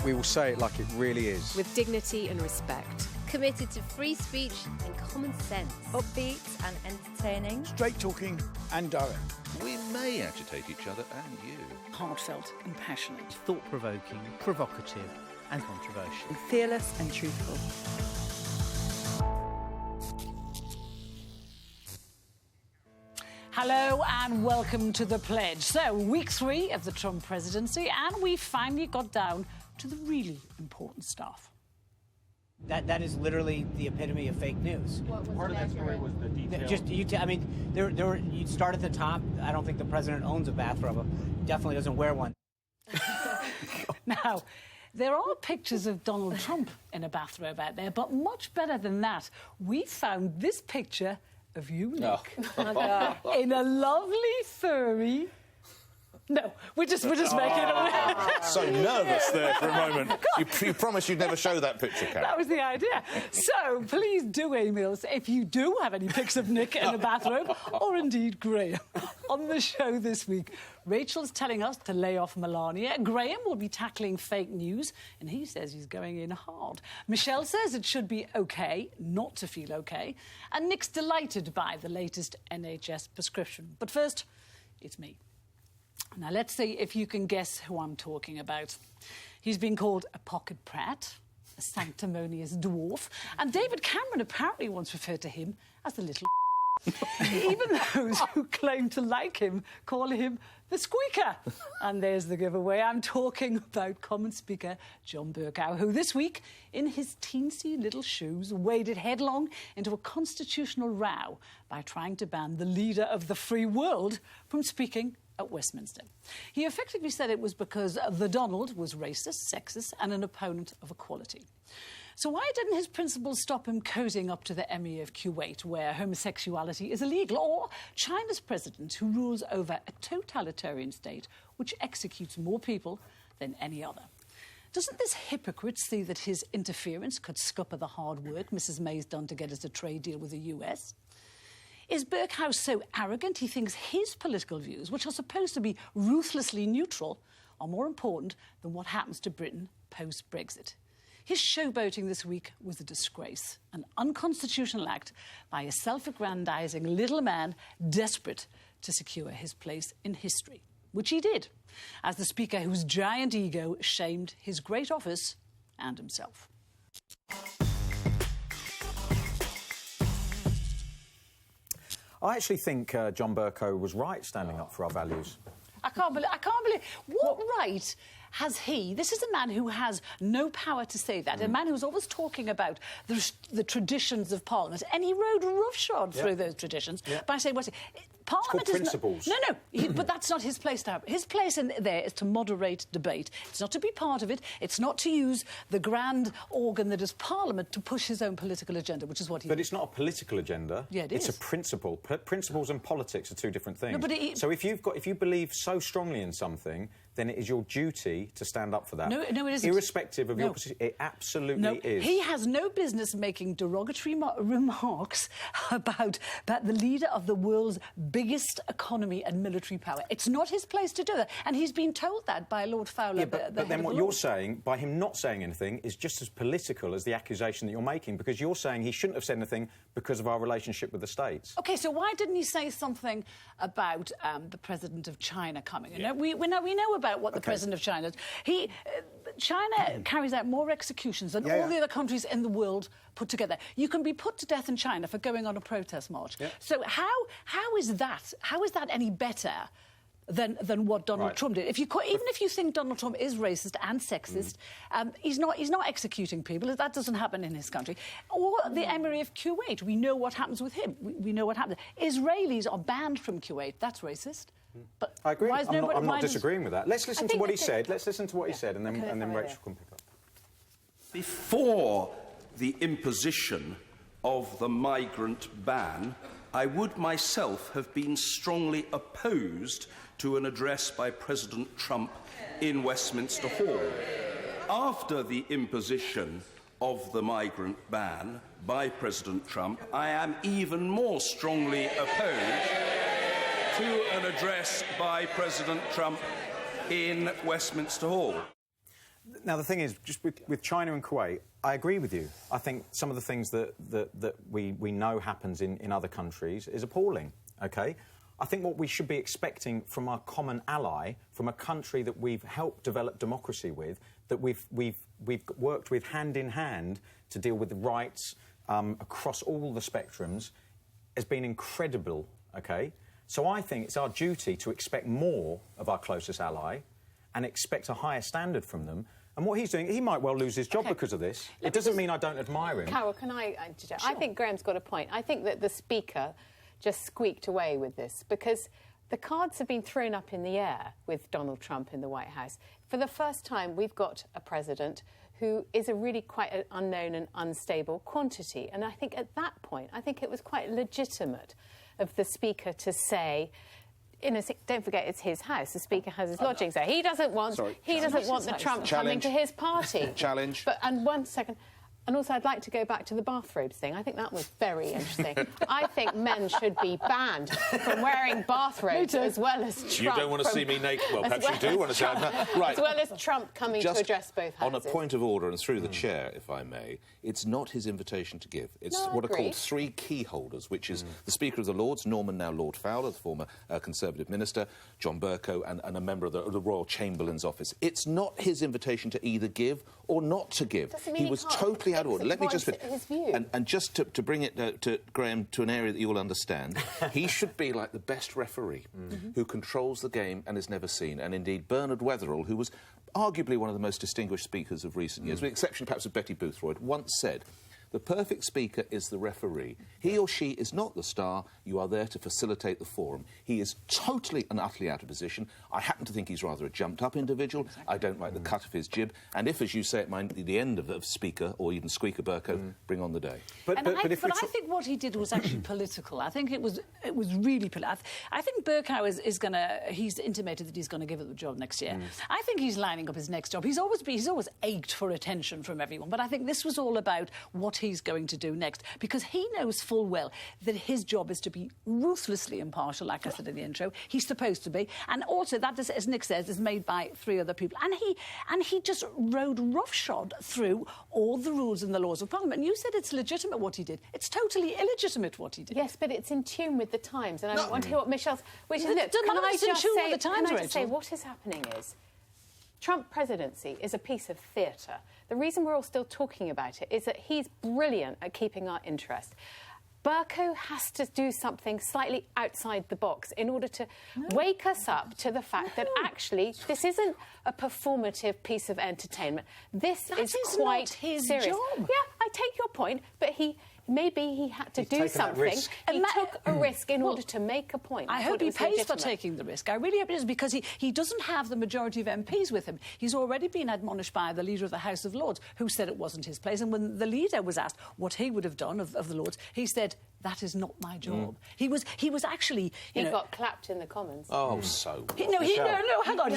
We will say it like it really is. With dignity and respect. Committed to free speech and common sense. Upbeat and entertaining. Straight talking and direct. We may agitate each other and you. Heartfelt and passionate. Thought-provoking, provocative and controversial. Fearless and truthful. Hello and welcome to The Pledge. So, week 3 of the Trump presidency, and we finally got down to the really important stuff. That is literally the epitome of fake news. Part of that story was the detail. You'd start at the top. I don't think the president owns a bathrobe. Definitely doesn't wear one. Now, there are pictures of Donald Trump in a bathrobe out there, but much better than that, we found this picture of you, Nick, in a lovely furry... No, we're just making it up. So nervous there for a moment. You promised you'd never show that picture, Carole. That was the idea. So please do email us if you do have any pics of Nick in a bathrobe, or indeed Graeme. On the show this week, Rachel's telling us to lay off Melania. Graeme will be tackling fake news, and he says he's going in hard. Michelle says it should be OK not to feel OK. And Nick's delighted by the latest NHS prescription. But first, it's me. Now, let's see if you can guess who I'm talking about. He's been called a pocket prat, a sanctimonious dwarf, and David Cameron apparently once referred to him as the little Even those who claim to like him call him the squeaker. And there's the giveaway. I'm talking about Common Speaker John Bercow, who this week, in his teensy little shoes, waded headlong into a constitutional row by trying to ban the leader of the free world from speaking at Westminster. He effectively said it was because the Donald was racist, sexist and an opponent of equality. So why didn't his principles stop him cozying up to the Emir of Kuwait, where homosexuality is illegal, or China's president, who rules over a totalitarian state which executes more people than any other? Doesn't this hypocrite see that his interference could scupper the hard work Mrs May's done to get us a trade deal with the US? Is Bercow so arrogant he thinks his political views, which are supposed to be ruthlessly neutral, are more important than what happens to Britain post-Brexit? His showboating this week was a disgrace, an unconstitutional act by a self-aggrandising little man desperate to secure his place in history, which he did, as the Speaker whose giant ego shamed his great office and himself. I actually think John Bercow was right standing up for our values. I can't believe... What right has he... This is a man who has no power to say that, a man who's always talking about the traditions of Parliament, and he rode roughshod through those traditions by saying... Parliament is principles. But that's not his place to have. His place in there is to moderate debate. It's not to be part of it. It's not to use the grand organ that is Parliament to push his own political agenda, which is what he... But it's not a political agenda. Yeah, it's a principle. Principles and politics are two different things. No, but so if you believe so strongly in something, then it is your duty to stand up for that. No, it isn't. Irrespective of your position, it absolutely is. He has no business making derogatory remarks about the leader of the world's biggest economy and military power. It's not his place to do that, and he's been told that by Lord Fowler. Yeah, but then what you're saying, by him not saying anything, is just as political as the accusation that you're making, because you're saying he shouldn't have said anything because of our relationship with the States. OK, so why didn't he say something about the president of China coming? Yeah. We know about what the president of China is. China carries out more executions than all the other countries in the world put together. You can be put to death in China for going on a protest march. Yeah. So how is that any better than what Donald Trump did? Even if you think Donald Trump is racist and sexist, he's not executing people. That doesn't happen in his country. Or the Emir of Kuwait. We know what happens with him. We know what happens. Israelis are banned from Kuwait. That's racist. But I agree. I'm not disagreeing with that. Let's listen to what he said. Let's listen to what he said, and then Rachel can pick up. Before the imposition of the migrant ban, I would myself have been strongly opposed to an address by President Trump in Westminster Hall. After the imposition of the migrant ban by President Trump, I am even more strongly opposed to an address by President Trump in Westminster Hall. Now, the thing is, just with China and Kuwait, I agree with you. I think some of the things that we know happens in other countries is appalling, OK? I think what we should be expecting from our common ally, from a country that we've helped develop democracy with, that we've worked with hand in hand to deal with the rights across all the spectrums, has been incredible, OK? So I think it's our duty to expect more of our closest ally and expect a higher standard from them. And what he's doing, he might well lose his job because of this. It doesn't mean I don't admire him. Carole, can I interject? Sure. I think Graham's got a point. I think that the Speaker just squeaked away with this because the cards have been thrown up in the air with Donald Trump in the White House. For the first time, we've got a president who is a really quite an unknown and unstable quantity. And I think at that point, I think it was quite legitimate of the Speaker to say, don't forget it's his house. The Speaker has his lodgings there. He doesn't want the Trump coming to his party. Challenge. And 1 second. And also, I'd like to go back to the bathrobes thing. I think that was very interesting. I think men should be banned from wearing bathrobes as well as Trump. You don't want to see me naked. Well, perhaps you do want to see me naked. Right. As well as Trump coming to address both houses. On a point of order and through the chair, if I may, it's not his invitation to give. It's what are called three key holders, which is the Speaker of the Lords, Norman, now Lord Fowler, the former Conservative minister, John Bercow, and a member of the Royal Chamberlain's office. It's not his invitation to either give or not to give. He was totally out of order. Let me just his view. And just to bring it to Graeme to an area that you will understand, he should be like the best referee who controls the game and is never seen. And indeed, Bernard Wetherell, who was arguably one of the most distinguished speakers of recent years, with the exception perhaps of Betty Boothroyd, once said, "The perfect speaker is the referee. He or she is not the star. You are there to facilitate the forum." He is totally and utterly out of position. I happen to think he's rather a jumped-up individual. I don't like the cut of his jib. And if, as you say, it might be the end of Speaker or even Squeaker Bercow, bring on the day. But I think what he did was actually political. I think it was really political. I think Bercow is going to... He's intimated that he's going to give it the job next year. I think he's lining up his next job. He's always ached for attention from everyone. But I think this was all about what he's going to do next, because he knows full well that his job is to be ruthlessly impartial, like I said in the intro. He's supposed to be. And also, that, as Nick says, is made by 3 other people. And he just rode roughshod through all the rules and the laws of Parliament. And you said it's legitimate what he did. It's totally illegitimate what he did. Yes, but it's in tune with the times. And I want to hear what Michelle's... Can I just say what is happening is Trump presidency is a piece of theatre. The reason we're all still talking about it is that he's brilliant at keeping our interest. Bercow has to do something slightly outside the box in order to wake us up to the fact that actually this isn't a performative piece of entertainment. This is quite his serious. job. Yeah, I take your point, but maybe he had to do something. He took a risk in order to make a point. I hope he pays for taking the risk. I really hope it is, because he doesn't have the majority of MPs with him. He's already been admonished by the Leader of the House of Lords, who said it wasn't his place. And when the Leader was asked what he would have done of the Lords, he said, "That is not my job." He was actually... He got clapped in the Commons. Oh, so... No, hang on.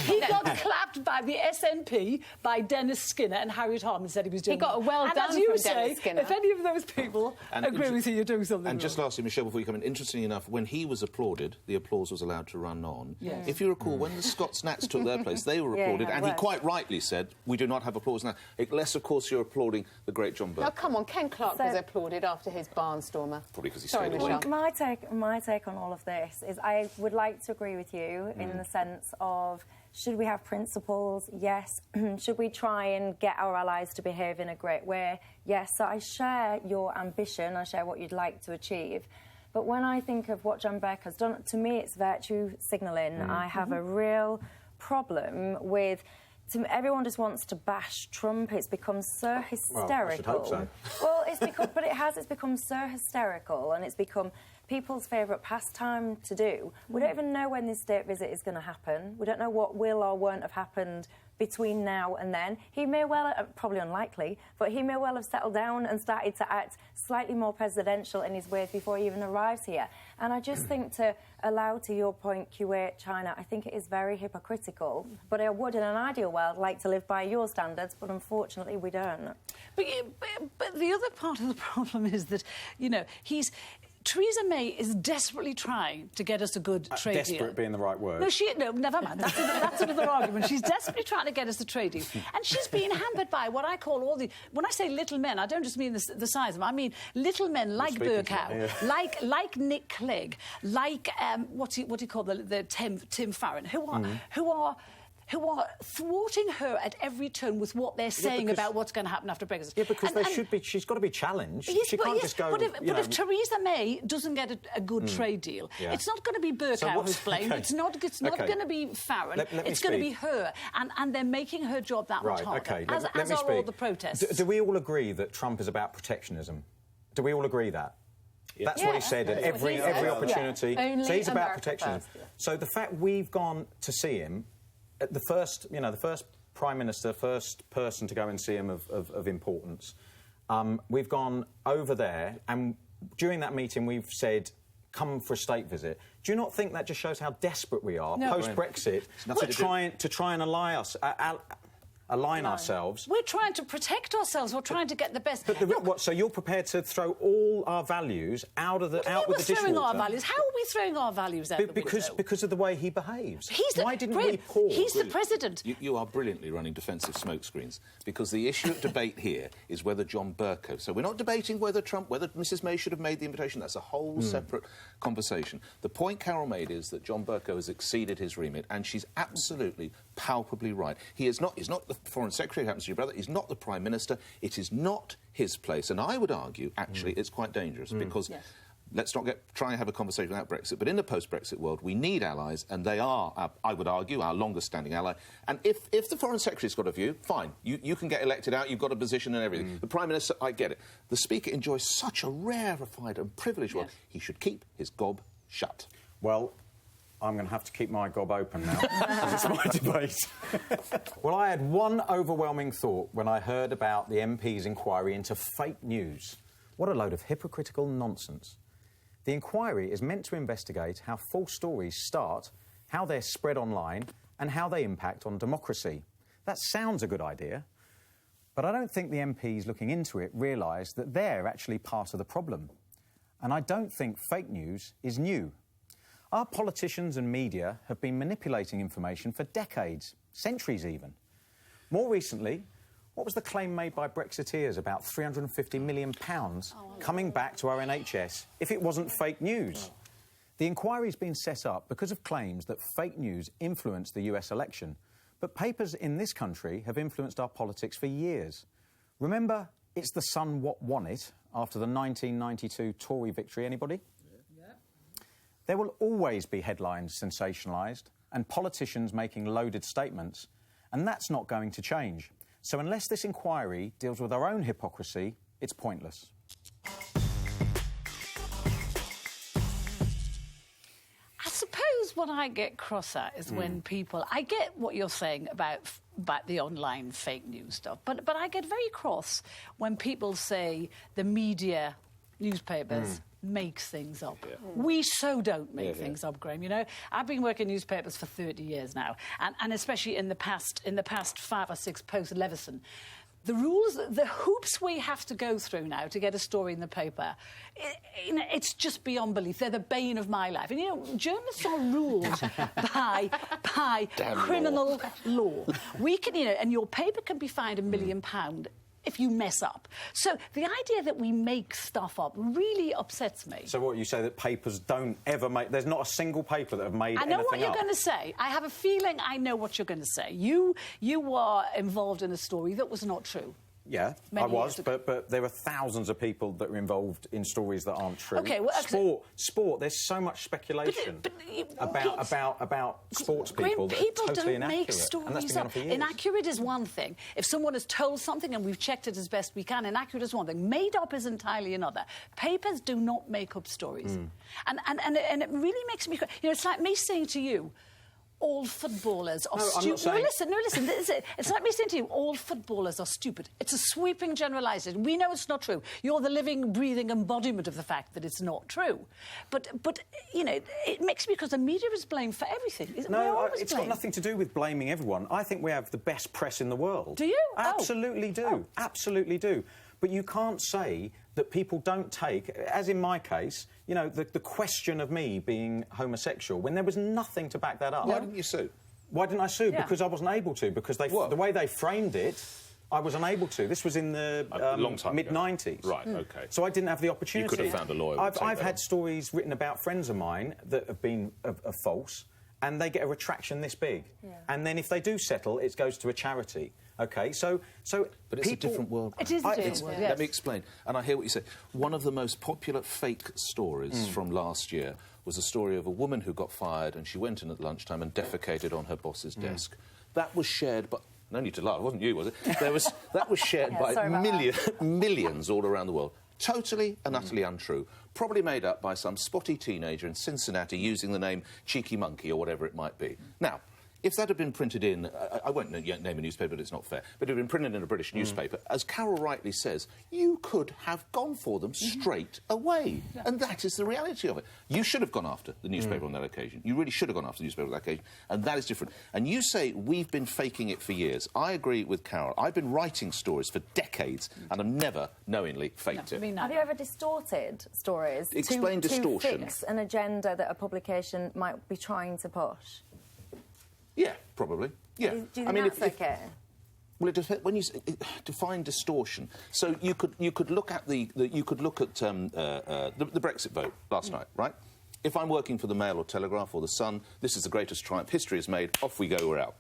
He got clapped by the SNP, by Dennis Skinner, and Harriet Harman said he was doing... He got a well done from Dennis Skinner. If any of those people agree with you, you're doing something And wrong. just lastly, Michelle, before you come in, interestingly enough, when he was applauded, the applause was allowed to run on. Yes. If you recall, when the Scots Nats took their place, they were applauded, and he quite rightly said, "We do not have applause now." Unless, of course, you're applauding the great John Bercow. Now, come on, Ken Clarke was applauded after his barnstormer. Probably because he Sorry, stayed away. Michelle. My take on all of this is I would like to agree with you in the sense of, should we have principles? Yes. Should we try and get our allies to behave in a great way? Yes. So I share your ambition. I share what you'd like to achieve. But when I think of what John Bercow has done, to me it's virtue signalling. I have a real problem with... everyone just wants to bash Trump. It's become so hysterical. Well, I should hope so. Well, it's become so hysterical, and it's become people's favourite pastime to do. We don't even know when this state visit is going to happen. We don't know what will or won't have happened between now and then. He may well, probably unlikely, but he may well have settled down and started to act slightly more presidential in his ways before he even arrives here. And I just think, to allow, to your point, Kuwait, China, I think it is very hypocritical. But I would, in an ideal world, like to live by your standards, but unfortunately we don't. But the other part of the problem is that, Theresa May is desperately trying to get us a good trade deal. Desperate being the right word. No, never mind. That's another argument. She's desperately trying to get us a trade deal. And she's being hampered by what I call all the... When I say little men, I don't just mean the size of them. I mean little men like Bercow, like Nick Clegg, like, what do you call the Tim Farron, who are thwarting her at every turn with what they're saying about what's going to happen after Brexit. Yeah, because she's got to be challenged. Yes, she can't just go... But if Theresa May doesn't get a good trade deal, it's not going to be Bercow who's blamed. Okay. It's not going to be Farron. It's going to be her. And they're making her job that much harder, as are all the protests. Do we all agree that Trump is about protectionism? Do we all agree that? Yeah. That's what he said at every opportunity. Yeah. So he's about protectionism. So the fact we've gone to see him... The first Prime Minister, first person to go and see him of importance, we've gone over there, and during that meeting we've said, come for a state visit. Do you not think that just shows how desperate we are, post-Brexit, to try and align ourselves? We're trying to protect ourselves. We're trying to get the best... But so you're prepared to throw all our values out with the dishwater? Throwing our values? How are we throwing our values out the window? Because of the way he behaves. Why didn't we pause? He's the president. You are brilliantly running defensive smokescreens, because the issue at debate here is whether John Bercow... So we're not debating whether Mrs May should have made the invitation. That's a whole separate conversation. The point Carole made is that John Bercow has exceeded his remit, and she's absolutely, palpably right. He's not the Foreign Secretary, happens to your brother. He's not the Prime Minister. It is not his place. And I would argue, actually, it's quite dangerous because let's not try and have a conversation about Brexit, but in the post-Brexit world, we need allies, and they are, I would argue, our longest-standing ally. And if the Foreign Secretary's got a view, fine. You can get elected out, you've got a position and everything. The Prime Minister, I get it. The Speaker enjoys such a rarefied and privileged world. He should keep his gob shut. Well... I'm going to have to keep my gob open now, because it's my debate. Well, I had one overwhelming thought when I heard about the MP's inquiry into fake news. What a load of hypocritical nonsense. The inquiry is meant to investigate how false stories start, how they're spread online, and how they impact on democracy. That sounds a good idea, but I don't think the MPs looking into it realise that they're actually part of the problem. And I don't think fake news is new. Our politicians and media have been manipulating information for decades, centuries even. More recently, what was the claim made by Brexiteers about £350 million coming back to our NHS if it wasn't fake news? The inquiry's been set up because of claims that fake news influenced the US election, but papers in this country have influenced our politics for years. Remember, it's the Sun what won it after the 1992 Tory victory, anybody? There will always be headlines sensationalised and politicians making loaded statements, and that's not going to change. So unless this inquiry deals with our own hypocrisy, it's pointless. I suppose what I get cross at is when people... I get what you're saying about the online fake news stuff, but I get very cross when people say the media, newspapers... makes things up. We so don't make things up, Graeme. You know, I've been working in newspapers for 30 years now, and especially in the past 5 or 6 post-Leveson. The rules, the hoops we have to go through now to get a story in the paper, it's just beyond belief. They're the bane of my life. And, you know, journalists are ruled by criminal law. We can, you know, and your paper can be fined £1 million if you mess up. So the idea that we make stuff up really upsets me. So what, you say that papers don't ever make... There's not a single paper that have made anything up? I know what you're going to say. I have a feeling I know what you're going to say. You were involved in a story that was not true. Yeah, I was, but there are thousands of people that are involved in stories that aren't true. Okay, well, sport. There's so much speculation about sports people that are totally inaccurate. Make stories up. Inaccurate is one thing. If someone has told something and we've checked it as best we can, inaccurate is one thing. Made up is entirely another. Papers do not make up stories, and it really makes me. You know, it's like me saying to you, all footballers are stupid. No, listen. It's like me saying to you, all footballers are stupid. It's a sweeping generalisation. We know it's not true. You're the living, breathing embodiment of the fact that it's not true. But you know, it makes me, because the media is blamed for everything. No, it's got nothing to do with blaming everyone. I think we have the best press in the world. Do you? Absolutely do. Absolutely do. But you can't say that people don't take, as in my case, you know, the question of me being homosexual, when there was nothing to back that up. Why didn't you sue? Why didn't I sue? Yeah. Because I wasn't able to, because the way they framed it, I was unable to. This was in the mid-90s. Right, OK. So I didn't have the opportunity. You could have found a lawyer. I've had stories written about friends of mine that have been false, and they get a retraction this big. Yeah. And then if they do settle, it goes to a charity. OK, so but it's a different world. It is a different world, yes. Let me explain. And I hear what you say. One of the most popular fake stories from last year was a story of a woman who got fired and she went in at lunchtime and defecated on her boss's desk. That was shared by... No need to laugh, it wasn't you, was it? That was shared by millions all around the world. Totally and utterly untrue. Probably made up by some spotty teenager in Cincinnati using the name Cheeky Monkey or whatever it might be. Now, if that had been printed in... I won't name a newspaper, but it's not fair. But if it had been printed in a British newspaper, as Carole rightly says, you could have gone for them straight away. Yeah. And that is the reality of it. You should have gone after the newspaper on that occasion. You really should have gone after the newspaper on that occasion. And that is different. And you say we've been faking it for years. I agree with Carole. I've been writing stories for decades and have never knowingly faked it. Have you ever distorted stories Explain distortion. To fix an agenda that a publication might be trying to push? Yeah, probably. Yeah. Do you think that's okay? Well, it depends. When you define distortion, so you could look at the Brexit vote last night, right? If I'm working for the Mail or Telegraph or the Sun, this is the greatest triumph history has made. Off we go, we're out.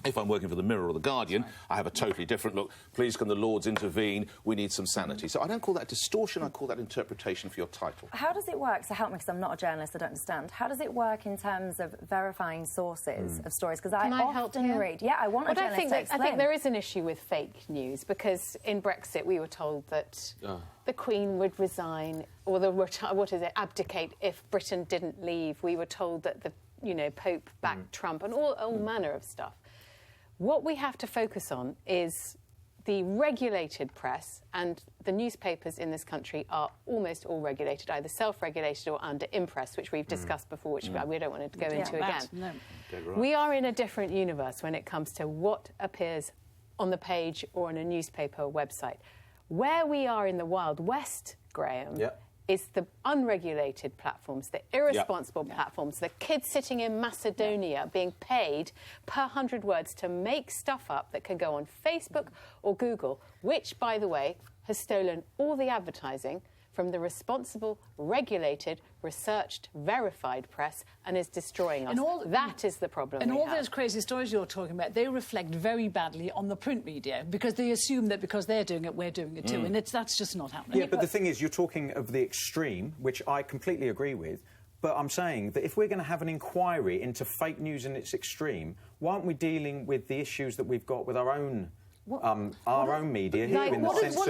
If I'm working for the Mirror or the Guardian, I have a totally different look. Please, can the Lords intervene? We need some sanity. So I don't call that distortion, I call that interpretation for your title. How does it work? So help me, because I'm not a journalist, I don't understand. How does it work in terms of verifying sources of stories? Because I often read... Yeah, I want a journalist to explain. I think there is an issue with fake news, because in Brexit we were told that the Queen would resign, or abdicate if Britain didn't leave. We were told that the Pope backed Trump, and all manner of stuff. What we have to focus on is the regulated press, and the newspapers in this country are almost all regulated, either self-regulated or under impress, which we've discussed before, which we don't want to go into again. No. We are in a different universe when it comes to what appears on the page or on a newspaper or website. Where we are in the Wild West, Graeme, is the unregulated platforms, the irresponsible platforms, the kids sitting in Macedonia being paid per 100 words to make stuff up that can go on Facebook or Google, which, by the way, has stolen all the advertising from the responsible, regulated, researched, verified press and is destroying us. That is the problem. And all those crazy stories you're talking about, they reflect very badly on the print media, because they assume that because they're doing it, we're doing it too, and that's just not happening. Yeah, but the thing is, you're talking of the extreme, which I completely agree with, but I'm saying that if we're going to have an inquiry into fake news in its extreme, why aren't we dealing with the issues that we've got with our own... our own media here, in the sense of...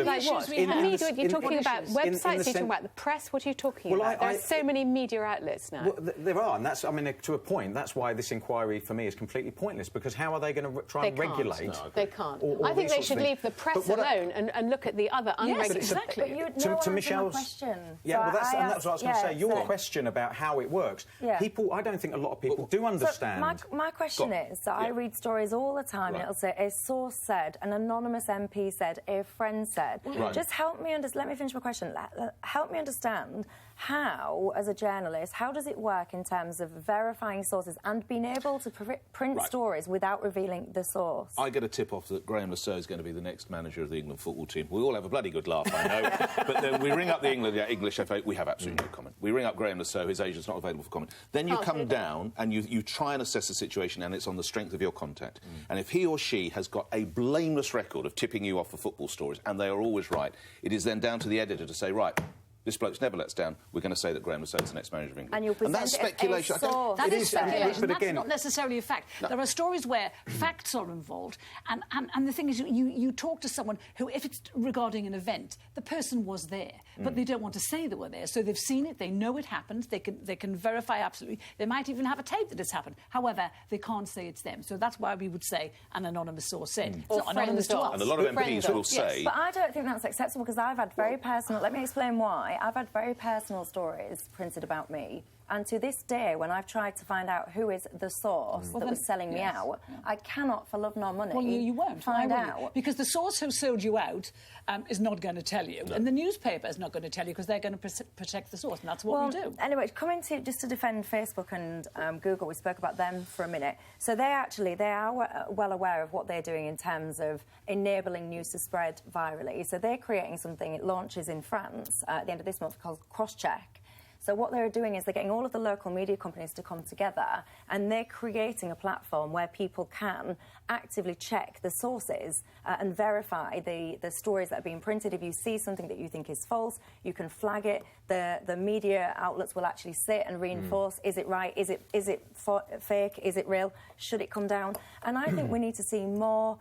You're talking about websites, you're talking about the press, what are you talking about? There are so many media outlets now. Well, there are, and that's, I mean, to a point, that's why this inquiry, for me, is completely pointless, because how are they going to try and regulate... No, they can't. I think they should leave the press alone and look at the other unregulated... Yes, exactly. To Michelle's question. Yeah, well, that's what I was going to say. Your question about how it works, people, I don't think a lot of people do understand... My question is, that I read stories all the time, and it'll say, a source said... an anonymous MP said, a friend said. Just help me let me finish my question. Help me understand how, as a journalist, how does it work in terms of verifying sources and being able to print stories without revealing the source? I get a tip-off that Graeme Le Saux is going to be the next manager of the England football team. We all have a bloody good laugh, I know. But then we ring up the English FA, we have absolutely no comment. We ring up Graeme Le Saux, his agent's not available for comment. Then you come down and you try and assess the situation, and it's on the strength of your contact. And if he or she has got a blameless record of tipping you off for football stories, and they are always right, it is then down to the editor to say, right, this bloke's never lets down. We're going to say that Graeme Le Saux is the next manager of England. And that's speculation. That is speculation. But that's not necessarily a fact. No. There are stories where facts are involved, and the thing is, you talk to someone who, if it's regarding an event, the person was there, but they don't want to say they were there. So they've seen it, they know it happened, they can verify absolutely. They might even have a tape that it's happened. However, they can't say it's them. So that's why we would say an anonymous source said. Or not anonymous to us. And a lot of MPs will say... But I don't think that's acceptable, because I've had very personal... Let me explain why. I've had very personal stories printed about me, And to this day, when I've tried to find out who is the source that was selling me out, I cannot, for love nor money, you won't find out. Because the source who sold you out is not going to tell you. No. And the newspaper is not going to tell you because they're going to protect the source, and that's what we do. Anyway, coming to just to defend Facebook and Google, we spoke about them for a minute. So they are well aware of what they're doing in terms of enabling news to spread virally. So they're creating something, it launches in France at the end of this month, called Crosscheck. So what they're doing is they're getting all of the local media companies to come together, and they're creating a platform where people can actively check the sources and verify the stories that are being printed. If you see something that you think is false, you can flag it. The media outlets will actually sit and reinforce, is it right, is it fake, is it real, should it come down? And I think we need to see more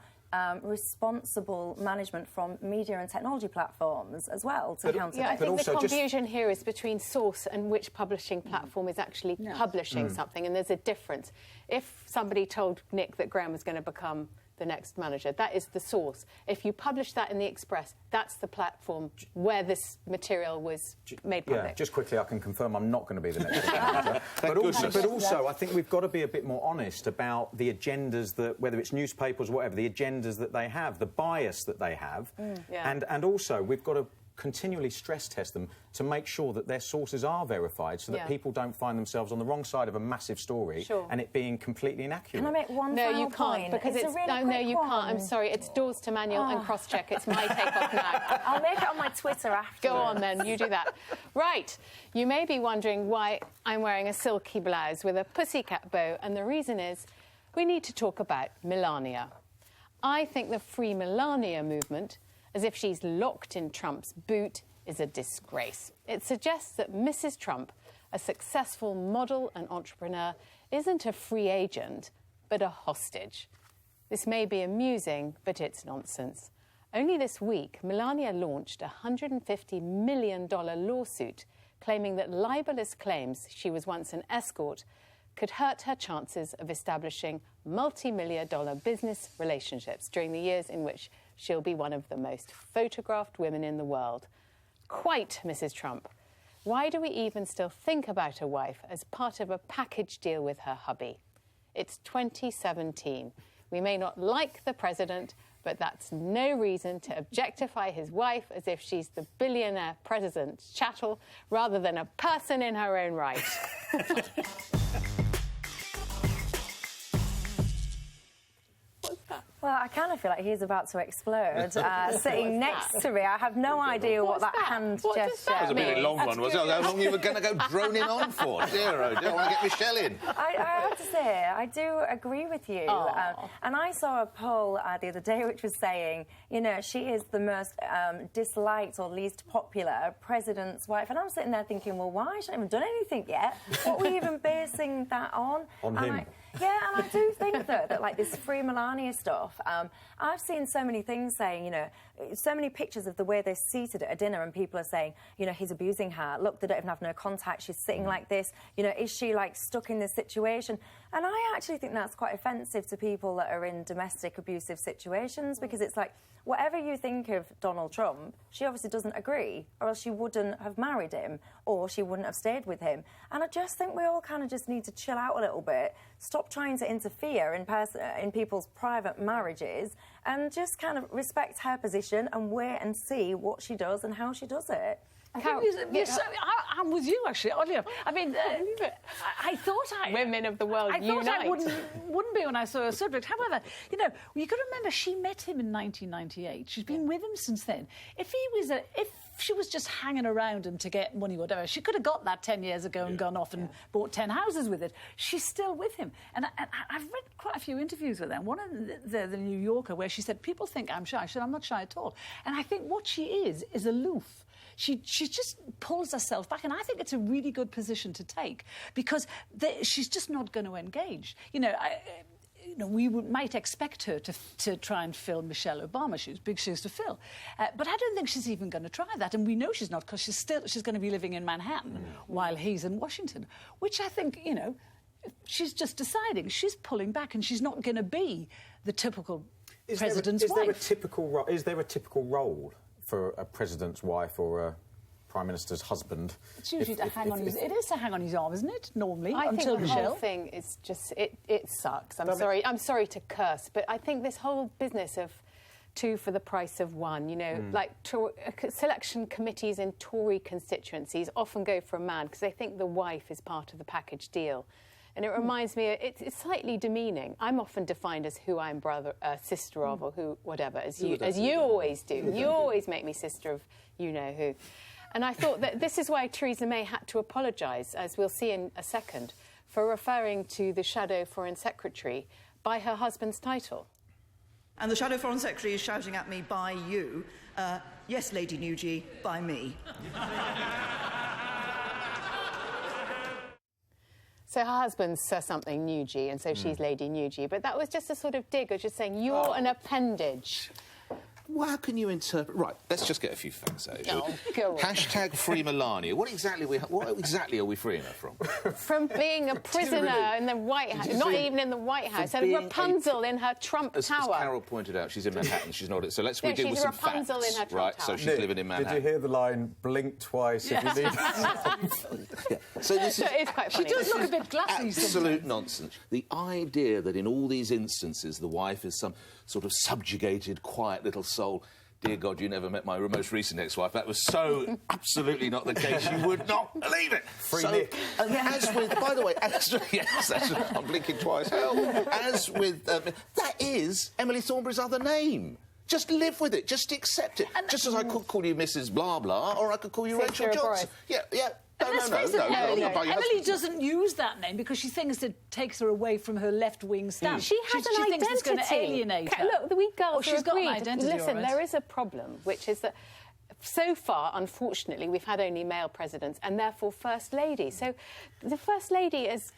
responsible management from media and technology platforms as well to counter I think the confusion here is between source and which publishing platform is actually publishing something, and there's a difference. If somebody told Nick that Graeme was going to become the next manager, that is the source. If you publish that in the Express, that's the platform where this material was made public. Yeah, just quickly, I can confirm I'm not going to be the next manager. but also, I think we've got to be a bit more honest about the agendas that, whether it's newspapers, whatever, the agendas that they have, the bias that they have, and also we've got to continually stress test them to make sure that their sources are verified so that people don't find themselves on the wrong side of a massive story and it being completely inaccurate. Can I make one No, final you can't, point? because it's no, you can't. I'm sorry, it's doors to manual and cross-check. It's my take-off now. I'll make it on my Twitter after. Go on, then. You do that. Right. You may be wondering why I'm wearing a silky blouse with a pussycat bow, and the reason is we need to talk about Melania. I think the Free Melania movement, as if she's locked in Trump's boot, is a disgrace. It suggests that Mrs. Trump, a successful model and entrepreneur, isn't a free agent, but a hostage. This may be amusing, but it's nonsense. Only this week, Melania launched a $150 million lawsuit claiming that libelous claims she was once an escort could hurt her chances of establishing multi-million-dollar business relationships during the years in which she'll be one of the most photographed women in the world. Quite, Mrs. Trump. Why do we even still think about a wife as part of a package deal with her hubby? It's 2017. We may not like the president, but that's no reason to objectify his wife as if she's the billionaire president's chattel rather than a person in her own right. Well, I kind of feel like he's about to explode. Sitting next to me, I have no idea what that hand gesture That was a really long one, was it? How long you were going to go droning on for? Dear, oh dear, I want to get Michelle in. I have to say, I do agree with you. And I saw a poll the other day which was saying, you know, she is the most disliked or least popular president's wife. And I'm sitting there thinking, well, why? She hasn't even done anything yet. What are we even basing that on? On him. Yeah, and I do think, though, that, like, this Free Melania stuff, I've seen so many things saying, you know, so many pictures of the way they're seated at a dinner and people are saying, you know, he's abusing her. Look, they don't even have no contact. She's sitting like this. You know, is she, like, stuck in this situation? And I actually think that's quite offensive to people that are in domestic abusive situations because it's like, whatever you think of Donald Trump, she obviously doesn't agree, or else she wouldn't have married him, or she wouldn't have stayed with him. And I just think we all kind of just need to chill out a little bit, stop trying to interfere in people's private marriages, and just kind of respect her position and wait and see what she does and how she does it. I'm with you, actually, oddly enough. I mean, I thought Women of the world I unite. thought I wouldn't be when I saw her subject. However, you know, you've got to remember she met him in 1998. She's been with him since then. If she was just hanging around him to get money, whatever, she could have got that 10 years ago and gone off and bought 10 houses with it. She's still with him. And I've read quite a few interviews with them. One of the New Yorker where she said, people think I'm shy. She said, I'm not shy at all. And I think what she is aloof. She just pulls herself back, and I think it's a really good position to take because she's just not going to engage. You know, we might expect her to try and fill Michelle Obama's shoes, big shoes to fill. But I don't think she's even going to try that, and we know she's not because she's going to be living in Manhattan while he's in Washington, which I think, you know, she's just deciding she's pulling back and she's not going to be the typical president's wife. Is there a typical role for a president's wife or a Prime Minister's husband. It's usually to hang on his... It is to hang on his arm, isn't it? Normally, I until think the Michelle. whole thing is just... It sucks. I'm sorry to curse, but I think this whole business of 2 for the price of 1, you know, like selection committees in Tory constituencies often go for a man because they think the wife is part of the package deal. And it reminds me, it's slightly demeaning. I'm often defined as who I'm sister of, or who, whatever, as you always do. You always make me sister of you-know-who. And I thought that this is why Theresa May had to apologise, as we'll see in a second, for referring to the Shadow Foreign Secretary by her husband's title. And the Shadow Foreign Secretary is shouting at me, by you. Yes, Lady Nugee, by me. So her husband's Sir something Nugee, and so she's Lady Nugee. But that was just a sort of dig of just saying, you're an appendage. Well, how can you interpret... Right, let's just get a few facts out. Oh, go on. Hashtag free Melania. What exactly are we freeing her from? From being a prisoner in the White House, not even in the White House, and Rapunzel in her Trump tower. As Carole pointed out, she's in Manhattan. She's not... So let's deal with some facts. She's Rapunzel in her Trump right, tower. so she's living in Manhattan. Did you hear the line, blink twice if you need... Yeah. So this is... It's quite funny. She does look a bit glassy absolute sometimes. nonsense. The idea that in all these instances the wife is some sort of subjugated, quiet little soul... Dear God, you never met my most recent ex-wife. That was so absolutely not the case. You would not believe it. Free Nick. And as with, by the way, I'm blinking twice. Hell, as with, that is Emily Thornberry's other name. Just live with it. Just accept it. Just as I could call you Mrs. Blah Blah, or I could call you Rachel Johnson. Yeah. No. Emily doesn't use that name because she thinks it takes her away from her left-wing stance. She has an identity. Thinks it's going to alienate her. Look, we girls she's got an agreed. identity. Listen, there is a problem, which is that so far, unfortunately, we've had only male presidents and therefore First Lady. So the First Lady is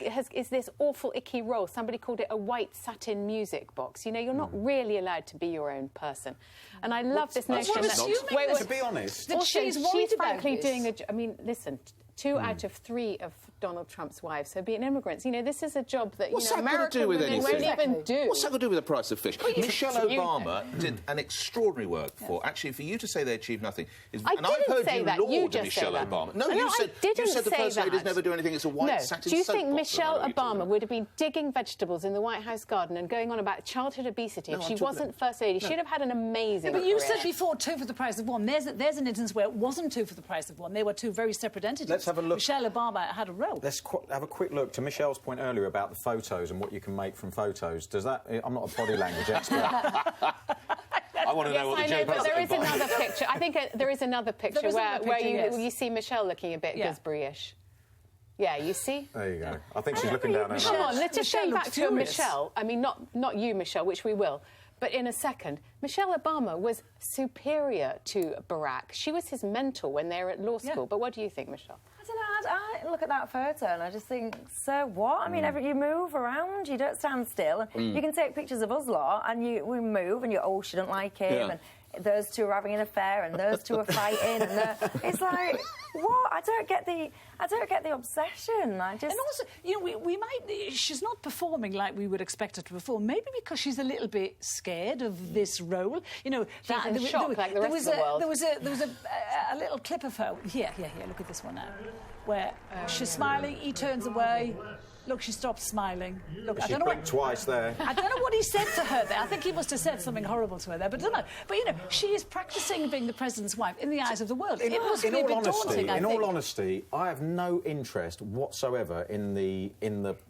this awful, icky role. Somebody called it a white satin music box. You know, you're not really allowed to be your own person. And I love this notion that... To be honest... That she's worried about frankly this. doing I mean, listen... 2 out of 3 of Donald Trump's wives have been immigrants. You know, this is a job that, What's that got to do with anything? won't even do. What's that got to do with the price of fish? Michelle Obama did an extraordinary work for... Actually, for you to say they achieved nothing... And I've heard you laud Michelle Obama. No, you said the First Lady's never do anything. It's a white satin Do you think soapbox. Michelle Obama would have been digging vegetables in the White House garden and going on about childhood obesity if she wasn't First Lady? She'd have had an amazing But you career. said before 2 for the price of 1. There's an instance where it wasn't 2 for the price of 1. They were 2 very separate entities. Let's have a look. Michelle Obama had a role. Let's have a quick look to Michelle's point earlier about the photos and what you can make from photos. Does that... I'm not a body language expert. I want to know what the joke is. But there is another picture. I think there is another picture where you see Michelle looking a bit Gooseberry-ish. Yeah, you see? There you go. I think she's looking down her Come nose. on, let's just go back to Michelle. I mean, not you, Michelle, which we will. But in a second, Michelle Obama was superior to Barack. She was his mentor when they were at law school. But what do you think, Michelle? I don't know. I look at that photo and I just think, so what? I mean, you move around, you don't stand still. You can take pictures of us lot and we move and you're, she don't like him. And those 2 are having an affair and those 2 are fighting. And it's like, what? I don't get the obsession. I just... And also, you know, we might... She's not performing like we would expect her to perform. Maybe because she's a little bit scared of this role. You know, she's in shock like the rest of the world. There was a little clip of her. Here. Look at this one now, where she's smiling. He turns away. Look, she stopped smiling. Look, I don't know. Blinked twice there. I don't know what he said to her there. I think he must have said something horrible to her there, but I don't know. But, you know, she is practising being the president's wife in the eyes of the world. It must be a bit daunting, I think. In all honesty, I have no interest whatsoever in the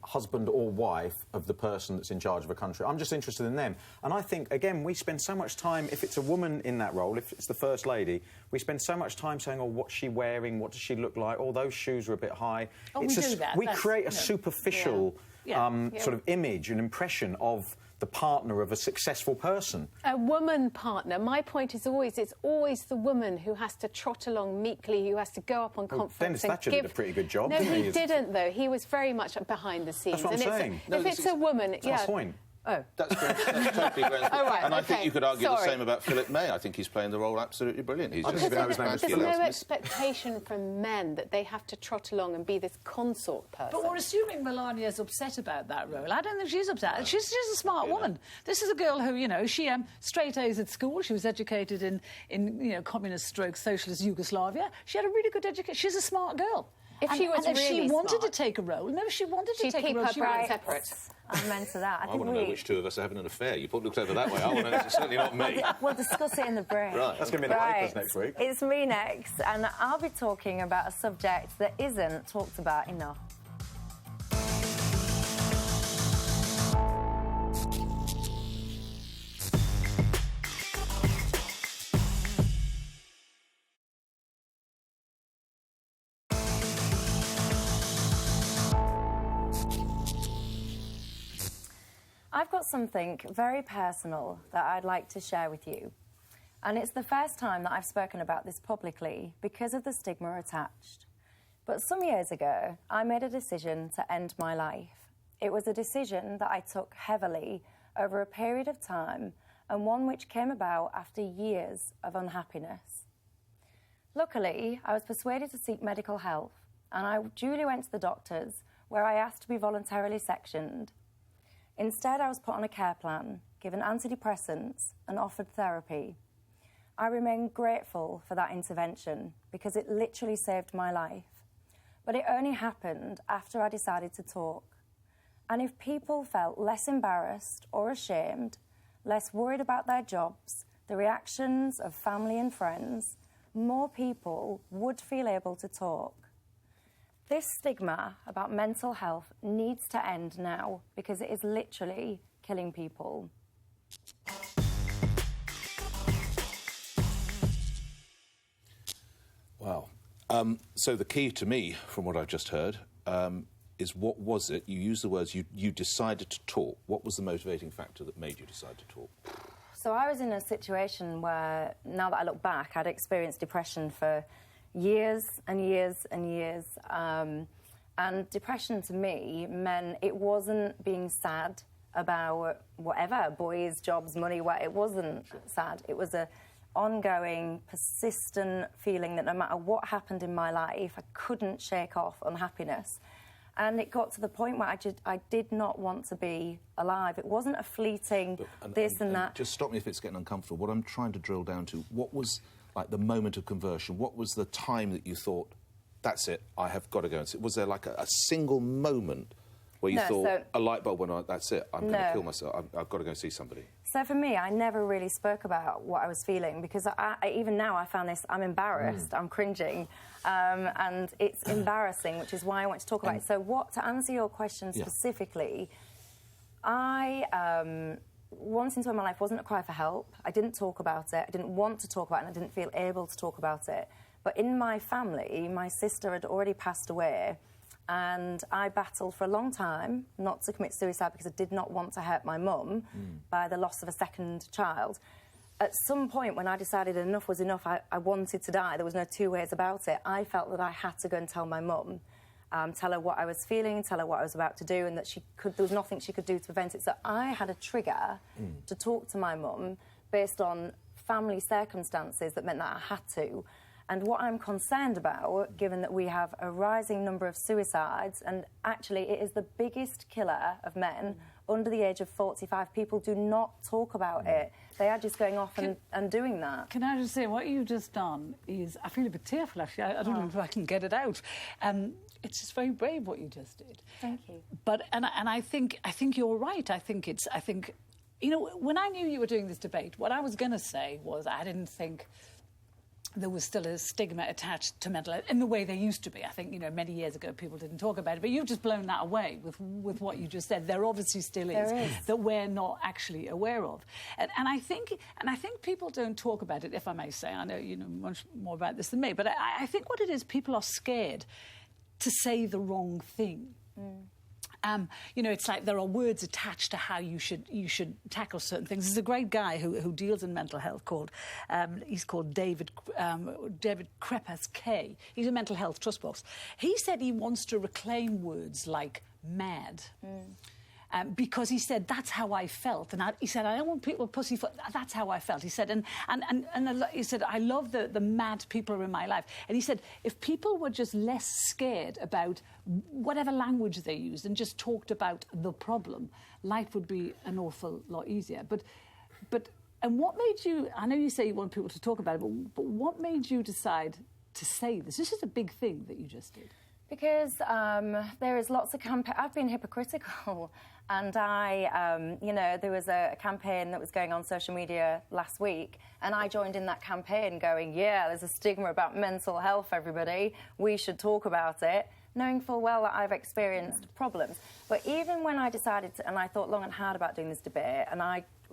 husband or wife of the person that's in charge of a country. I'm just interested in them. And I think, again, we spend so much time, if it's a woman in that role, if it's the First Lady, we spend so much time saying, oh, what's she wearing? What does she look like? Oh, those shoes are a bit high. Oh, we do that. We create a superficial sort of image and impression of the partner of a successful person. A woman partner. My point is always, it's always the woman who has to trot along meekly, who has to go up on conference Dennis and Thatcher give... did a pretty good job, No, didn't he? he didn't, though. He was very much behind the scenes. That's what I'm saying. If it's a woman... That's my point. Oh. That's totally Graham's. Oh, right, and I okay. think you could argue the Sorry. same about Philip May. I think he's playing the role absolutely brilliant. He's There's no expectation from men that they have to trot along and be this consort person. But we're assuming Melania's upset about that role. I don't think she's upset. She's a smart woman. This is a girl who, you know, she straight A's at school. She was educated in you know, communist/socialist Yugoslavia. She had a really good education. She's a smart girl. If she wanted to take a role, maybe she wanted to take a role. She'd keep her brain separate. Amen to that. I want to know which two of us are having an affair. You looked over that way. I want to know. It's certainly not me. We'll discuss it in the break. Right. That's going to be in the papers next week. It's me next, and I'll be talking about a subject that isn't talked about enough. I've got something very personal that I'd like to share with you. And it's the first time that I've spoken about this publicly because of the stigma attached. But some years ago, I made a decision to end my life. It was a decision that I took heavily over a period of time, and one which came about after years of unhappiness. Luckily, I was persuaded to seek medical help, and I duly went to the doctors, where I asked to be voluntarily sectioned. Instead, I was put on a care plan, given antidepressants and offered therapy. I remain grateful for that intervention because it literally saved my life. But it only happened after I decided to talk. And if people felt less embarrassed or ashamed, less worried about their jobs, the reactions of family and friends, more people would feel able to talk. This stigma about mental health needs to end now because it is literally killing people. Wow. So the key to me, from what I've just heard, is what was it? You used the words, you decided to talk. What was the motivating factor that made you decide to talk? So I was in a situation where, now that I look back, I'd experienced depression for years and years and years. And depression to me meant it wasn't being sad about whatever, boys, jobs, money, it wasn't sad. It was a ongoing, persistent feeling that no matter what happened in my life, I couldn't shake off unhappiness. And it got to the point where I did not want to be alive. It wasn't a fleeting this and that. Just stop me if it's getting uncomfortable. What I'm trying to drill down to, what was like the moment of conversion? What was the time that you thought, that's it, I have got to go and see? Was there like a single moment where you thought, a light bulb went on, that's it, I'm going to kill myself, I've got to go see somebody? So for me, I never really spoke about what I was feeling because even now I found this, I'm embarrassed, I'm cringing, and it's embarrassing, which is why I want to talk about it. So to answer your question specifically, one thing in my life wasn't a cry for help. I didn't talk about it. I didn't want to talk about it, and I didn't feel able to talk about it. But in my family, my sister had already passed away, and I battled for a long time not to commit suicide because I did not want to hurt my mum by the loss of a second child. At some point, when I decided enough was enough, I wanted to die, there was no two ways about it, I felt that I had to go and tell my mum. Tell her what I was feeling, tell her what I was about to do, and that there was nothing she could do to prevent it. So I had a trigger to talk to my mum based on family circumstances that meant that I had to. And what I'm concerned about, given that we have a rising number of suicides, and actually it is the biggest killer of men under the age of 45, people do not talk about it. They are just going off and doing that. Can I just say, what you've just done is, I feel a bit tearful, actually. I don't know if I can get it out. It's just very brave what you just did. Thank you. But and I think you're right. I think you know, when I knew you were doing this debate, what I was going to say was I didn't think there was still a stigma attached to mental health in the way there used to be. I think, you know, many years ago people didn't talk about it, but you've just blown that away with what you just said. There obviously still is that we're not actually aware of, and I think people don't talk about it. If I may say, I know you know much more about this than me, but I think what it is, people are scared to say the wrong thing. You know, it's like there are words attached to how you should tackle certain things. There's a great guy who deals in mental health he's called David Krepes K. He's a mental health trust boss. He said he wants to reclaim words like mad. because he said, that's how I felt. And he said, I don't want people pussyfoot. That's how I felt. He said, he said, I love the mad people in my life. And he said, if people were just less scared about whatever language they used and just talked about the problem, life would be an awful lot easier. And what made you, I know you say you want people to talk about it, but what made you decide to say this? This is a big thing that you just did. Because there is lots of campaign. I've been hypocritical, and there was a campaign that was going on social media last week, and I joined in that campaign going, yeah, there's a stigma about mental health, everybody. We should talk about it, knowing full well that I've experienced problems. But even when I decided to, and I thought long and hard about doing this debate, and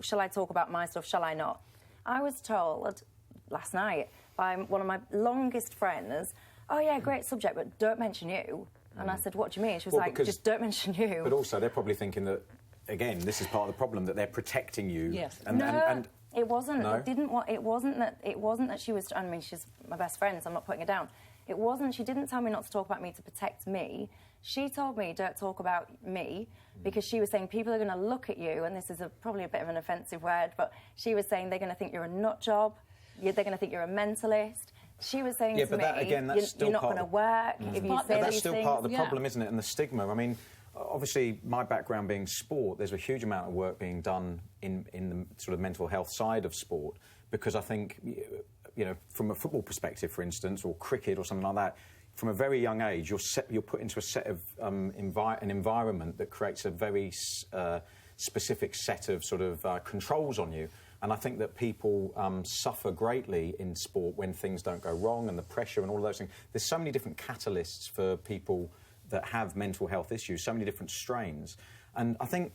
shall I talk about my stuff, shall I not? I was told last night by one of my longest friends, oh, yeah, great subject, but don't mention you. And I said, what do you mean? She was like, just don't mention you. But also, they're probably thinking that, again, this is part of the problem, that they're protecting you. Yes. And it wasn't. No? It wasn't that she was... I mean, she's my best friend, so I'm not putting her down. It wasn't... She didn't tell me not to talk about me to protect me. She told me, don't talk about me, because she was saying people are going to look at you, and this is probably a bit of an offensive word, but she was saying they're going to think you're a nut job, they're going to think you're a mentalist. She was saying to me, you're not going to work if you say that's these still things. part of the problem, isn't it? And the stigma. I mean, obviously, my background being sport, there's a huge amount of work being done in the sort of mental health side of sport, because I think, from a football perspective, for instance, or cricket or something like that, from a very young age, you're put into a set of an environment that creates a very specific set of sort of controls on you. And I think that people suffer greatly in sport when things don't go wrong, and the pressure and all of those things. There's so many different catalysts for people that have mental health issues, so many different strains. And I think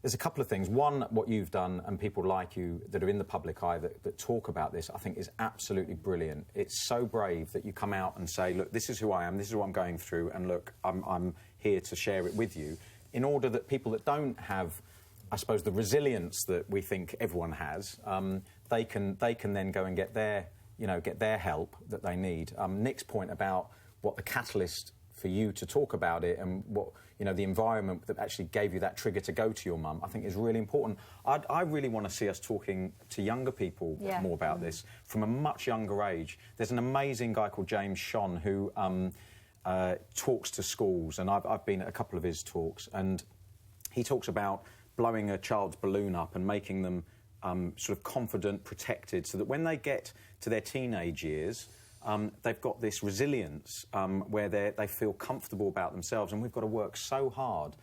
there's a couple of things. One, what you've done, and people like you that are in the public eye that talk about this, I think is absolutely brilliant. It's so brave that you come out and say, look, this is who I am, this is what I'm going through, and look, I'm here to share it with you, in order that people that don't have, I suppose, the resilience that we think everyone has, they can then go and get their help that they need. Nick's point about what the catalyst for you to talk about it and what the environment that actually gave you that trigger to go to your mum, I think is really important. I really want to see us talking to younger people more about this from a much younger age. There's an amazing guy called James Shon who talks to schools, and I've been at a couple of his talks, and he talks about blowing a child's balloon up and making them sort of confident, protected, so that when they get to their teenage years, they've got this resilience where they feel comfortable about themselves. And we've got to work so hard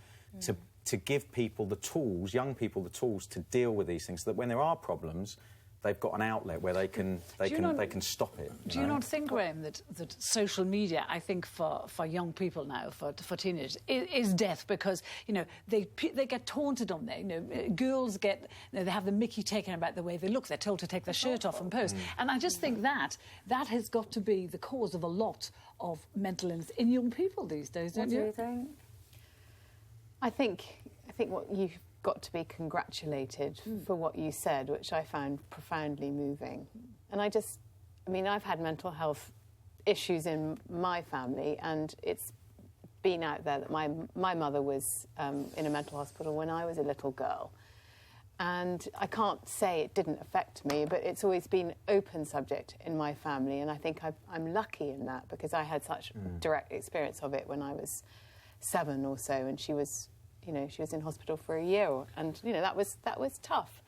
to give people the tools, young people the tools to deal with these things, so that when there are problems, they've got an outlet where they can stop it. Do you not think, Graeme, that social media, I think for young people now, for teenagers, is death, because they get taunted on there. Girls get they have the mickey taken about the way they look. They're told to take their shirt off and pose. And I just think that has got to be the cause of a lot of mental illness in young people these days, don't you? What do you think? I think what you've got to be congratulated for what you said, which I found profoundly moving. And I've had mental health issues in my family, and it's been out there that my mother was in a mental hospital when I was a little girl. And I can't say it didn't affect me, but it's always been open subject in my family, and I think I'm lucky in that, because I had such direct experience of it when I was 7 or so, and she was in hospital for a year, and that was tough.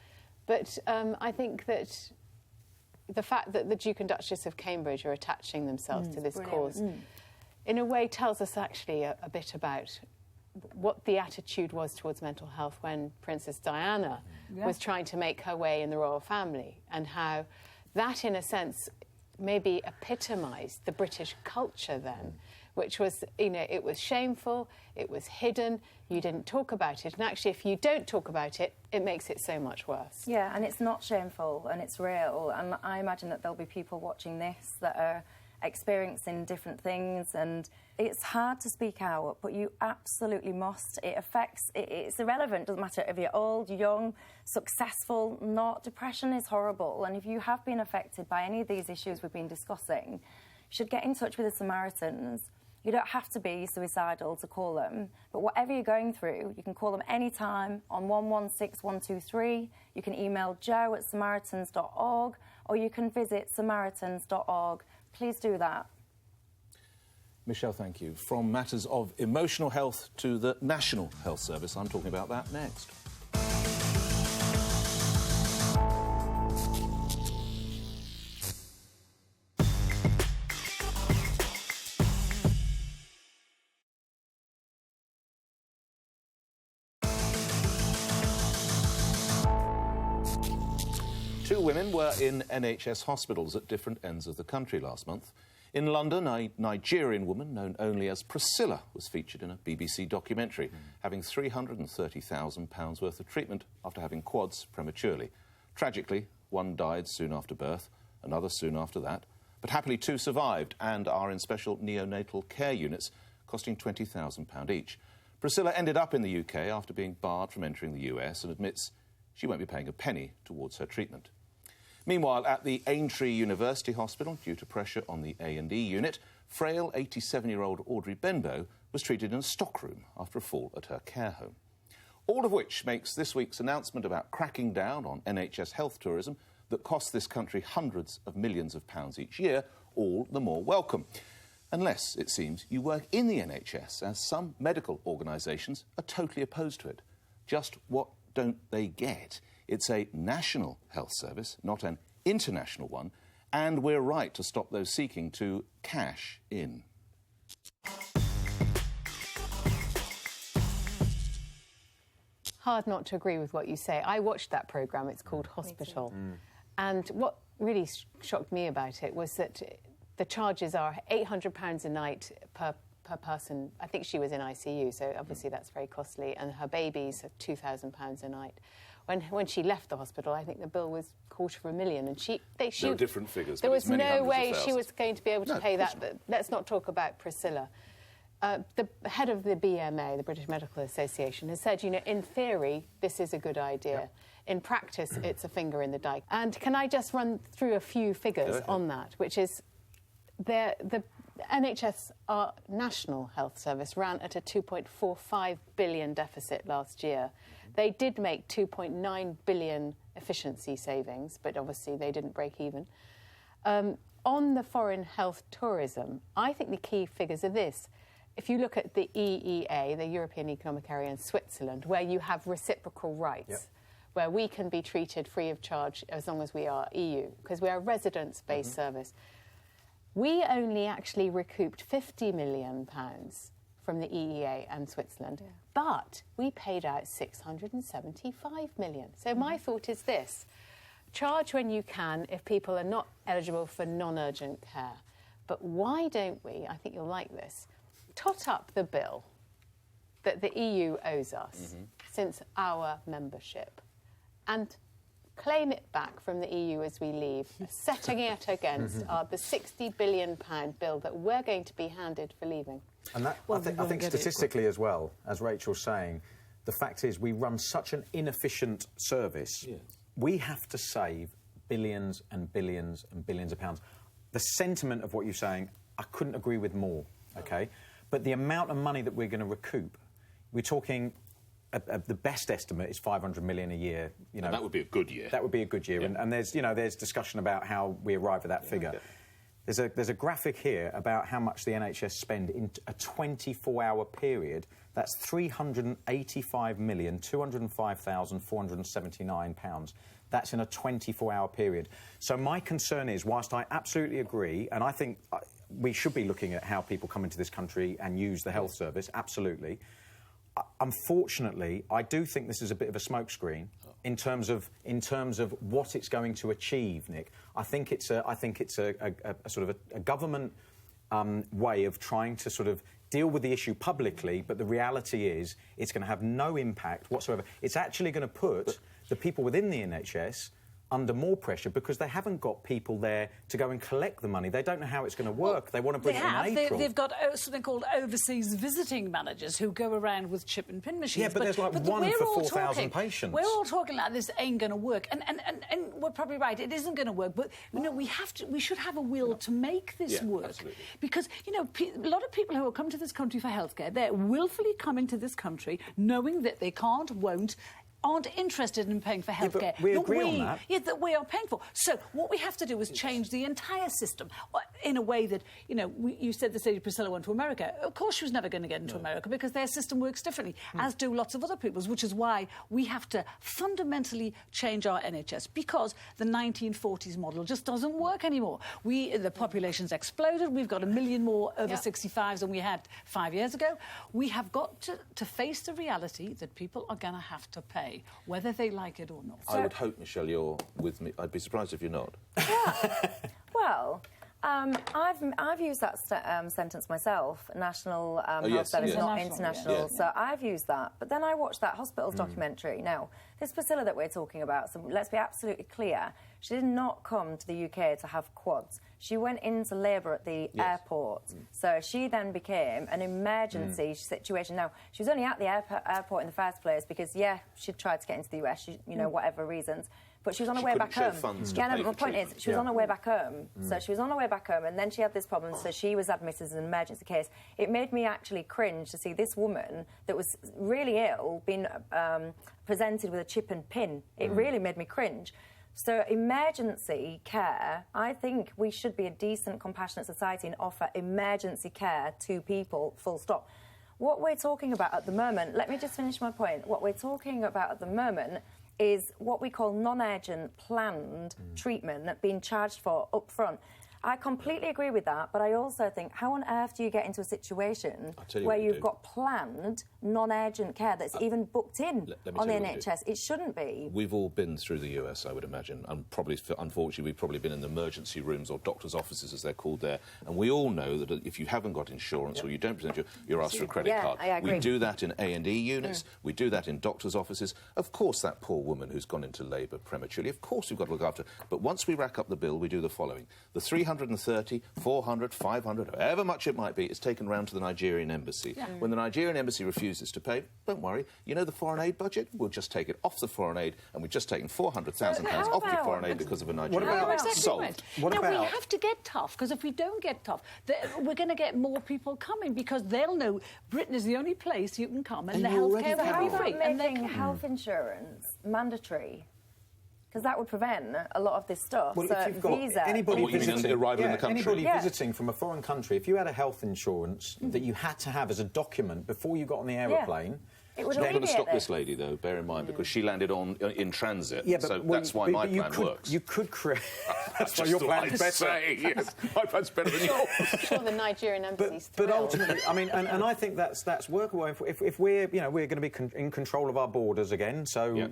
But I think that the fact that the Duke and Duchess of Cambridge are attaching themselves to this cause, in a way, tells us actually a bit about what the attitude was towards mental health when Princess Diana was trying to make her way in the royal family, and how that, in a sense, maybe epitomised the British culture then, which was, it was shameful, it was hidden, you didn't talk about it. And actually, if you don't talk about it, it makes it so much worse. Yeah, and it's not shameful, and it's real. And I imagine that there'll be people watching this that are experiencing different things, and it's hard to speak out, but you absolutely must. It's irrelevant. It doesn't matter if you're old, young, successful, not. Depression is horrible, and if you have been affected by any of these issues we've been discussing, you should get in touch with the Samaritans. You don't have to be suicidal to call them, but whatever you're going through, you can call them anytime on 116123. You can email joe@samaritans.org, or you can visit samaritans.org. Please do that. Michelle, thank you. From matters of emotional health to the National Health Service, I'm talking about that next. Two women were in NHS hospitals at different ends of the country last month. In London, a Nigerian woman known only as Priscilla was featured in a BBC documentary, having £330,000 worth of treatment after having quads prematurely. Tragically, one died soon after birth, another soon after that, but happily two survived and are in special neonatal care units, costing £20,000 each. Priscilla ended up in the UK after being barred from entering the US and admits she won't be paying a penny towards her treatment. Meanwhile, at the Aintree University Hospital, due to pressure on the A&E unit, frail 87-year-old Audrey Benbow was treated in a stockroom after a fall at her care home. All of which makes this week's announcement about cracking down on NHS health tourism that costs this country hundreds of millions of pounds each year all the more welcome. Unless, it seems, you work in the NHS, as some medical organisations are totally opposed to it. Just what don't they get? It's a national health service, not an international one, and we're right to stop those seeking to cash in. Hard not to agree with what you say. I watched that programme, it's called Hospital. And what really shocked me about it was that the charges are £800 a night per person. I think she was in ICU, so obviously that's very costly, and her babies are £2,000 a night. When she left the hospital, I think the bill was £250,000, and No different figures. There was no way she was thousands. going to be able to pay that. But let's not talk about Priscilla. The head of the BMA, the British Medical Association, has said, in theory, this is a good idea. Yeah. In practice, it's a finger in the dike. And can I just run through a few figures on that, which is the NHS, our National Health Service, ran at a £2.45 billion deficit last year. They did make £2.9 billion efficiency savings, but obviously they didn't break even. On the foreign health tourism, I think the key figures are this. If you look at the EEA, the European Economic Area, in Switzerland, where you have reciprocal rights, where we can be treated free of charge as long as we are EU, because we are a residence-based service, we only actually recouped £50 million from the EEA and Switzerland, but we paid out £675 million. So my thought is this: charge when you can if people are not eligible for non-urgent care. But why don't we, I think you'll like this, tot up the bill that the EU owes us since our membership and claim it back from the EU as we leave, setting it against the £60 billion bill that we're going to be handed for leaving. And that, I think statistically as well, as Rachel's saying, the fact is we run such an inefficient service, we have to save billions and billions and billions of pounds. The sentiment of what you're saying, I couldn't agree with more, OK? But the amount of money that we're going to recoup, we're talking... the best estimate is 500 million a year. And that would be a good year. That would be a good year. Yeah. And there's discussion about how we arrive at that figure. Yeah. There's a graphic here about how much the NHS spend in a 24-hour period. That's £385,205,479. That's in a 24-hour period. So my concern is, whilst I absolutely agree, and I think we should be looking at how people come into this country and use the health service, absolutely. Unfortunately, I do think this is a bit of a smokescreen in terms of what it's going to achieve, Nick. I think it's a sort of a government way of trying to sort of deal with the issue publicly, but the reality is it's going to have no impact whatsoever. It's actually going to put the people within the NHS under more pressure because they haven't got people there to go and collect the money. They don't know how it's going to work. They want to bring it in April. They've got something called overseas visiting managers who go around with chip and pin machines. Yeah, but there's like one for 4,000 patients. We're all talking like this ain't going to work, and we're probably right. It isn't going to work, but we should have a will to make this work. Absolutely. Because a lot of people who have come to this country for healthcare, they're willfully coming to this country knowing that they can't, won't, aren't interested in paying for healthcare. We agree on that. Yeah, that we are paying for. So what we have to do is change the entire system in a way that, you said this lady Priscilla went to America. Of course she was never going to get into America because their system works differently, as do lots of other people's, which is why we have to fundamentally change our NHS because the 1940s model just doesn't work anymore. The population's exploded. We've got 1 million more over 65s than we had 5 years ago. We have got to face the reality that people are going to have to pay, whether they like it or not. I would hope, Michelle, you're with me. I'd be surprised if you're not. Yeah. Well, I've used that sentence myself. National health service, not international. Yeah. So I've used that. But then I watched that hospitals documentary. Now, this Priscilla that we're talking about, so let's be absolutely clear, she did not come to the UK to have quads. She went into labour at the airport. So she then became an emergency situation. Now, she was only at the airport in the first place because, she'd tried to get into the US, whatever reasons. But she was on her way back home. My point is, she was on her way back home. So she was on her way back home, and then she had this problem, so she was admitted as an emergency case. It made me actually cringe to see this woman that was really ill being presented with a chip and pin. It really made me cringe. So emergency care, I think we should be a decent, compassionate society and offer emergency care to people, full stop. What we're talking about at the moment, let me just finish my point. What we're talking about at the moment is what we call non-urgent planned treatment being charged for up front. I completely agree with that, but I also think, how on earth do you get into a situation where you've got planned, non-urgent care that's even booked in on the NHS? It shouldn't be. We've all been through the US, I would imagine, and probably, unfortunately, we've probably been in the emergency rooms or doctors' offices, as they're called there, and we all know that if you haven't got insurance or you don't present you're asked for a credit card. I agree. We do that in A&E units. We do that in doctors' offices. Of course, that poor woman who's gone into labour prematurely, of course we've got to look after her. But once we rack up the bill, we do the following. The 330, 400, 500, however much it might be, is taken round to the Nigerian embassy. When the Nigerian embassy refuses to pay, don't worry, the foreign aid budget? We'll just take it off the foreign aid, and we've just taken £400,000 off the foreign aid because of a Nigerian embassy. Solved. We have to get tough, because if we don't get tough, we're going to get more people coming, because they'll know Britain is the only place you can come and the healthcare will be free. And making health insurance mandatory? Because that would prevent a lot of this stuff. Well, if you've got anybody visiting from a foreign country, if you had a health insurance that you had to have as a document before you got on the aeroplane... It would I'm going to stop this lady, though, bear in mind, because she landed in transit, so that's why my plan works. You could create... That's why your plan is better. Yes, my plan's better than yours. I'm sure the Nigerian embassy's But ultimately, I mean, and I think that's workable. If we're, we're going to be in control of our borders again, so,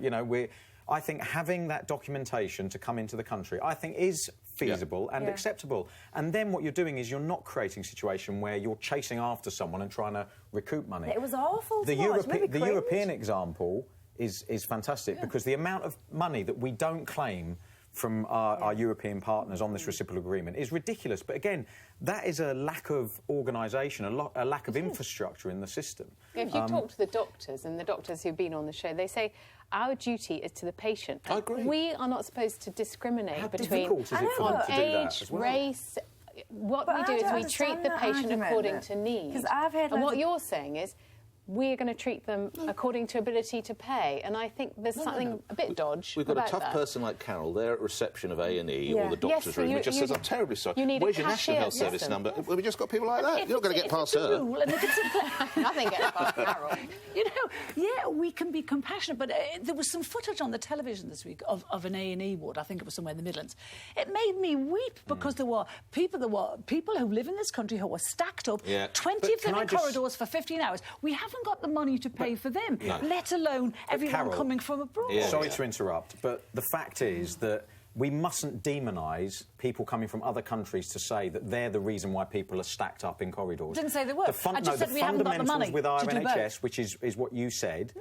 I think having that documentation to come into the country, I think, is feasible and acceptable. And then what you're doing is you're not creating a situation where you're chasing after someone and trying to recoup money. It was awful to watch. The European example is fantastic because the amount of money that we don't claim from our European partners on this reciprocal agreement is ridiculous. But again, that is a lack of organisation, a lack of infrastructure in the system. If you talk to the doctors and the doctors who've been on the show, they say our duty is to the patient. I agree. We are not supposed to discriminate between age, race. What we do is we treat the patient according to need. And what you're saying is we're going to treat them according to ability to pay. And I think there's something a bit dodge We've got about a tough that. person like Carole there at reception of A&E or the doctor's room who just says, I'm terribly sorry. Where's your National Health Service number? Well, we've just got people like that. You're not going to get past her. Nothing gets past Carole. We can be compassionate, but there was some footage on the television this week of an A&E ward. I think it was somewhere in the Midlands. It made me weep because there were people who live in this country who were stacked up, 20 of them in corridors for 15 hours. We haven't got the money to pay for them, let alone everyone coming from abroad. Sorry to interrupt, but the fact is that we mustn't demonise people coming from other countries to say that they're the reason why people are stacked up in corridors. Didn't say they were. I just said the we haven't got the money with our to do NHS, both. which is what you said,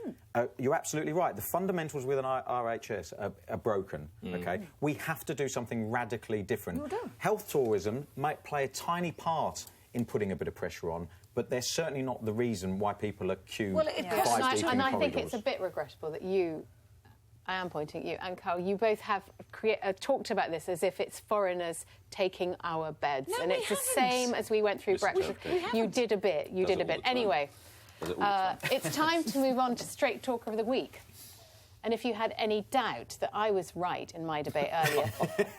you're absolutely right. The fundamentals with our NHS are broken, OK? We have to do something radically different. Health tourism might play a tiny part in putting a bit of pressure on, but they're certainly not the reason why people are queued Well, five deep in and I corridors. think it's a bit regrettable that I am pointing at you, and Carole, you both have talked about this as if it's foreigners taking our beds. No, and it's the same as we went through Brexit. You did a bit. You did a bit. Anyway, it's time to move on to Straight Talker of the Week. And if you had any doubt that I was right in my debate earlier,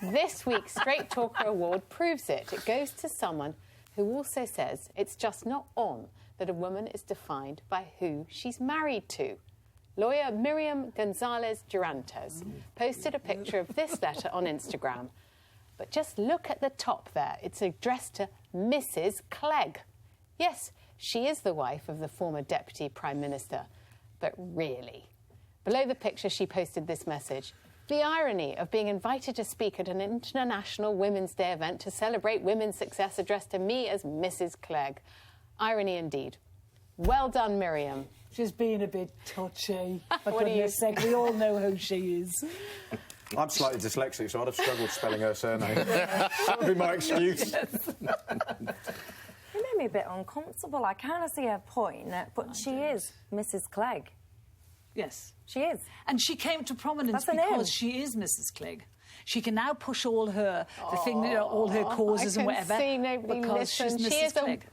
this week's Straight Talker Award proves it. It goes to someone who also says it's just not on that a woman is defined by who she's married to. Lawyer Miriam Gonzalez-Durantes posted a picture of this letter on Instagram. But just look at the top there. It's addressed to Mrs. Clegg. Yes, she is the wife of the former Deputy Prime Minister. But really, below the picture she posted this message. The irony of being invited to speak at an International Women's Day event to celebrate women's success addressed to me as Mrs. Clegg. Irony indeed. Well done, Miriam. She's being a bit touchy. For What do you goodness sake, we all know who she is. I'm slightly dyslexic, so I'd have struggled spelling her surname. That would be my excuse. It made me a bit uncomfortable. I kind of see her point, but she is Mrs. Clegg. Yes. She is. And she came to prominence That's her name. because she is Mrs. Clegg. She can now push all her, all her causes and whatever. I can see nobody because she's listen. Mrs. She is Clegg.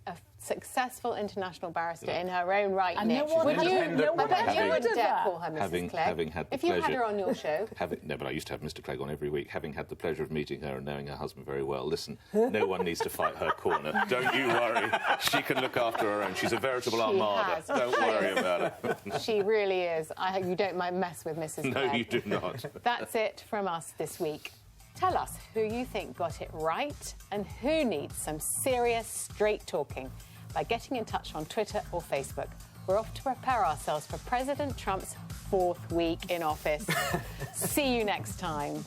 a successful international barrister in her own right, And Nick. no one Would would you, no one I bet you would wouldn't have dare that. call her Mrs. Clegg. Having had the if you had pleasure- her on your show. No, but I used to have Mr. Clegg on every week. Having had the pleasure of meeting her and knowing her husband very well, listen, no one needs to fight her corner. Don't you worry. She can look after her own. She's a veritable armada. has. Don't worry about it. She really is. You don't mind mess with Mrs. Clegg. No, you do not. That's it from us this week. Tell us who you think got it right and who needs some serious straight talking by getting in touch on Twitter or Facebook. We're off to prepare ourselves for President Trump's 4th week in office. See you next time.